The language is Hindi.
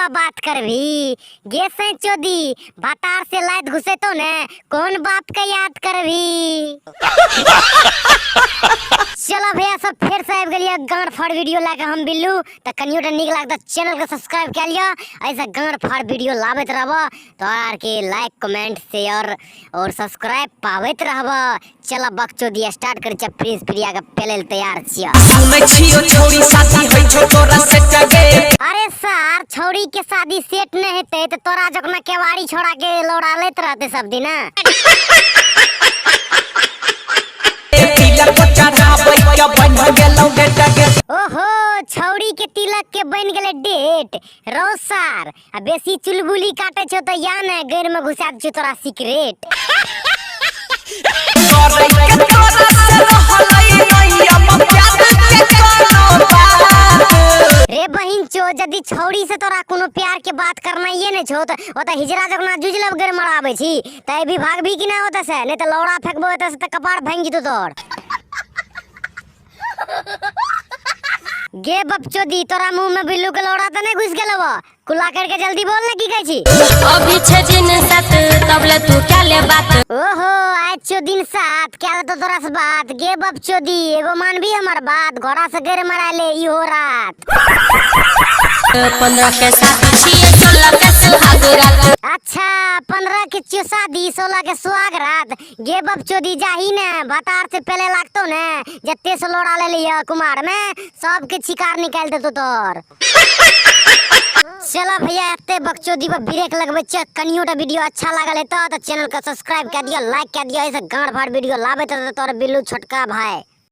बा बात कर भी गे से चोदी भातार से लायत घुसे तो ने कौन बात का याद कर भी। चलो भैया सब फिर से आब गलिया गांड फाड़ वीडियो लेके हम बिल्लू त कनियोटा निक लागत चैनल के सब्सक्राइब कर लिया। ऐसा गांड फाड़ वीडियो लावत रहबा तो आर के लाइक कमेंट शेयर और सब्सक्राइब पावत रहबा। चला बकचोदी स्टार्ट कर छ प्रिंस प्रिया के पहले तैयार छिया। सुनै छियो छौरी शादी होई छौ तोरा से टगे। अरे सर छौरी के शादी सेट न हेते त तोरा जकना केवाड़ी छोड़ा के लौड़ा लेत रहते सब दिन। तिलक चढ़ाबै के बन गेलौ टगे। ओहो छौरी के तिलक के बन गेले डेट रो सर आ बेसी चुलबुली काटे छ त या न गैर में घुसा छ तोरा सीक्रेट। करे के तोरा से रहलै नहीं अब प्यार के कोनो बात। रे बहिन चो यदि छौरी से तोरा कोनो प्यार के बात करना ये ने छो त ओता हिजरा जकना जुजलब गैर मराबै छी तै भी भाग भी कि ना होता से नहीं त लौड़ा फेकबो होता से त कपाड़ भांग जितो तोर। गे बपचोदी तोरा मुंह में बिल्लू के लौड़ा त नहीं घुस गेलबो कुला करके जल्दी बोल ना की कहै छी। अभी छे दिन साथ तबले तू क्या ले बात। ओहो आज चो दिन साथ क्या तो तोरा से बात गे बपचोदी एगो मान भी हमर बात घोड़ा से गैर मरा ले ई हो रात। 15 के साथ छिए 16 के सुहाग रात। अच्छा 15 के छियो शादी 16 के सुहाग रात गे बपचोदी जाही ने भतार से पहले लागतो ने जत्ते से लोड़ा ले लिया कुमार में सब के शिकार निकाल देतो तोर। चलो भैया एते बकचोदी पर ब्रेक लगबै छ। कनियोटा वीडियो अच्छा लागल है तो चैनल को सब्सक्राइब कर दियो लाइक कर दियो। ऐसे गांड फाड़ वीडियो लाबे तो तोर बिल्लू छोटका भाई।